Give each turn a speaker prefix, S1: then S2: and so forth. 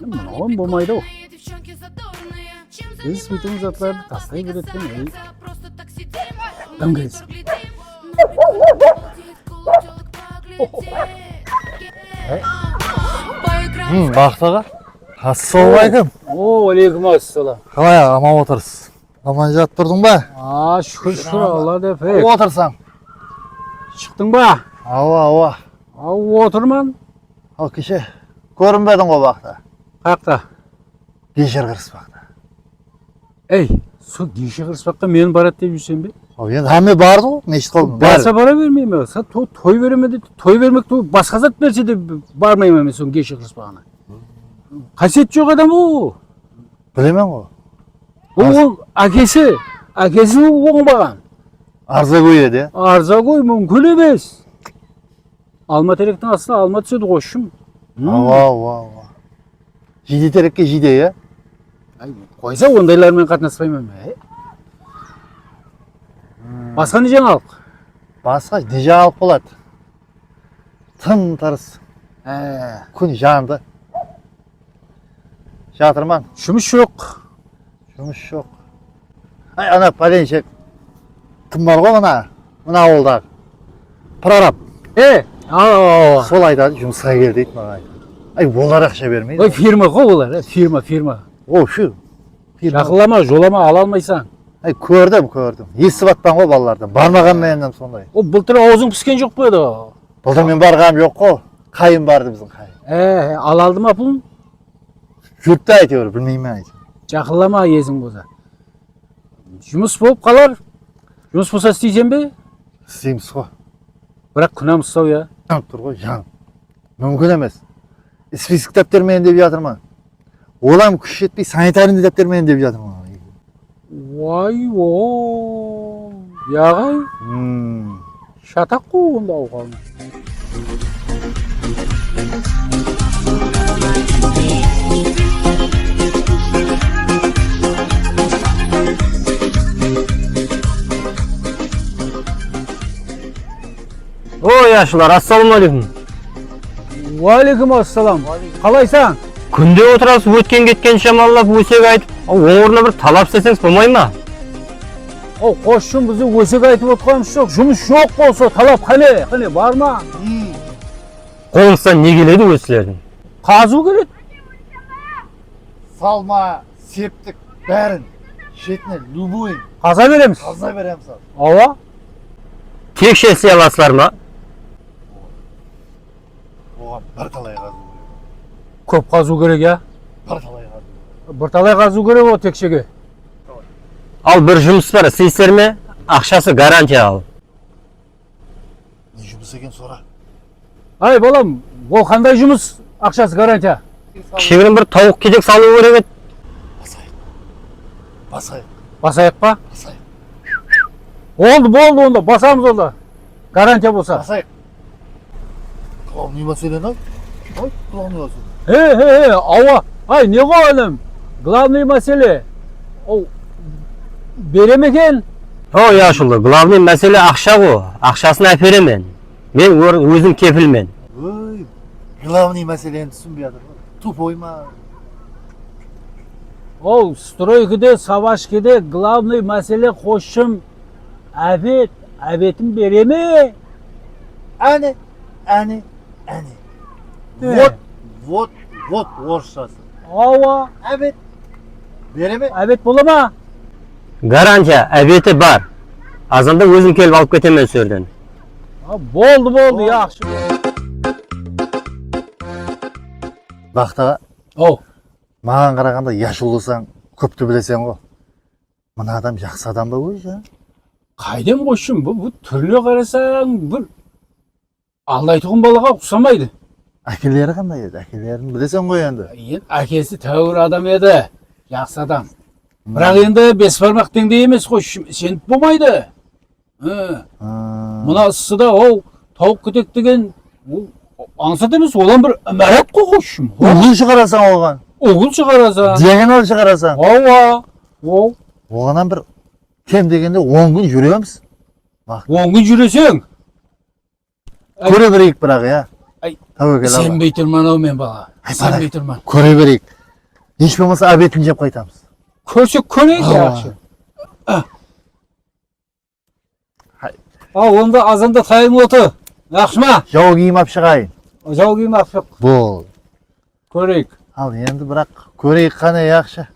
S1: Mınavın болмайды o. Biz bütün zatları taslayıp ürettim. Döngeliz.
S2: Бақтаға. Ассалаумағалейкум.
S1: Алейкум ассалам.
S2: Қалай аман отырсыз? Аман жатып тұрдың ба?
S1: Şükür Allah da pek.
S2: Отырсаң.
S1: Çıktın ba?
S2: Ава.
S1: Oturman.
S2: Ал кеше көрінбедің ғой бақта.
S1: Қақта.
S2: Кешер қырыспақта.
S1: Ey, su dişi hırsakta men barat deyip жүрсем бе?
S2: Енді әме барды ғой, мешіт қолдың.
S1: Barsa bara vermeyeyim ya. Sen toy veremedi. Toy vermek de başka zat verse de barmayayım ben son geçi hırsakına. Kaset yok adam o.
S2: Білемен ғой.
S1: O akesi. Akesi oğun
S2: Арза көй еді.
S1: Arza koy mümkün emez. Alma terekten aslında alma түседі koşum.
S2: Ава. Жиде терекке жиде, ya.
S1: Koysa ondaylarмен қатынаспаймын ben. Басқа не жаңалық?
S2: Басқа не жаңалық болады? Тым тырыс. Күн жанды. Жатырман.
S1: Жұмыс жоқ.
S2: Жұмыс жоқ. Ана пәленшек. Кім бар ғой мына ауылдағы. Прораб. Сол айтады, жұмысқа кел дейді маған. Олар ақша бермейді.
S1: Ой, фирма ғой олар, фирма.
S2: О, шу.
S1: Жақылама, жолама ала алмайсың.
S2: Көрдім. Естіп атпан ғой балалардан. Бармаған менен сондай.
S1: О, былтыр аузың піскен жоқ па еді?
S2: Былтыр мен барғам жоқ қой. Қайын барды біздің қайын.
S1: Ала алды ма пұлын?
S2: Жүртті әйтеуір, білмеймін әйтеуір.
S1: Жақылама езің болса. Жұмыс болып қалар. Жұмыс болса істейсен бе?
S2: Істейміз ғой.
S1: Бірақ күнәм ұстау, я.
S2: Жанып тұр ғой, жанып. Мүмкін емес. Список дәптермен деп жатырмын. Олам күш жетпей санитарный дәптермен деп жатырмын.
S1: Вай, яғай. Шатақ қой онда оған.
S3: Ой, yaşlılar, assalamualaikum.
S1: Алейкум ассалам. Қалайсың?
S3: Күнде отырасыз, өткен кеткен шамалап, өсек айтып, оңырына бір талап істесеңіз болмай ма?
S1: Қошым бізді өсек айтып отқанымыз жоқ. Жұмыс жоқ болса талап қане, бар ма?
S3: Қолыңыздан не келеді өсілердің?
S1: Қазу келеді.
S2: Салма, септік, бәрін. Шетіне, любойын.
S1: Қаза береміз.
S2: Қаза береміз.
S1: Ава?
S3: Текше істей аласыздар ма?
S2: Оған бір талай қазу керек.
S1: Көп қазу керек, я?
S2: Бір талай қазу.
S1: Бір талай қазу керек о текшеге.
S3: Ал бір жұмыс бар, істейсіздер ме? Ақшасы гарантия ал.
S2: Не жұмыс екен сора?
S1: Ай, балам, ол қандай жұмыс? Ақшасы гарантия.
S3: Кішігірім бір тауық кедек салу керек еді.
S2: Басайық.
S1: Басайық па? Болды онда, басамыз онда. Гарантия болса.
S2: Басайық. Главный мәселен ай? Главный мәселе.
S1: Ауа. Ай, не қойылым? Главный мәселе. Берем екен?
S3: О, яшылы, главный мәселе ақша ғой. Ақшасын әперемен. Мен өзім кепілмен.
S2: Ой, главный мәселені түсінбей жатыр. Тупой ма?
S1: Стройкеде, савашкеде главный мәселе қошым әбетім береме?
S2: Әне. Вот орысшасы.
S1: Ауа.
S2: Әбет. Береме?
S1: Әбет бола ма?
S3: Гарантия, әбеті бар. Азанда өзім келіп алып кетемен сөрден.
S1: Болды, яқшы.
S2: Бақтаға, маған қарағанда яшылысаң, көпті білесен ғой. Мына адам жақсы адам ба өзі?
S1: Қайден қошым, бұл түріне қарасаң, бір алдайтұғын балаға ұқсамайды.
S2: Әкелері қандай еді? Әкелерін білесен ғой енді.
S1: Әкесі тәуір адам еді, жақсы адам. Бірақ енді бес бармақ деңдей емес қошым, сеніп болмайды. Мұна ысыда тауық кетек деген аңсат емес, олан бір мәлет қой қошым.
S2: Оғыл шығарасаң оған.
S1: Оғыл шығарасаң.
S2: Диагонал шығарасаң.
S1: Оғанан
S2: бір кем дегенде 10 күн жүреміз.
S1: 10 күн жүресең.
S2: Көре берейік бірақ, я. Tavakal aba.
S1: Сенбей тұрман ау мен бала.
S2: Ай,
S1: Сенбей тұрман.
S2: Көре берейік. Еш болмаса обедін жеп қайтамыз.
S1: Көрсек көрейік яқшы. Онда азанда тайың оты. Яқшы ма?
S2: Жау киім ап шығайын.
S1: Жау киім ақшық.
S2: Бол.
S1: Көрейік.
S2: Ал енді бірақ көрейік қана яқшы.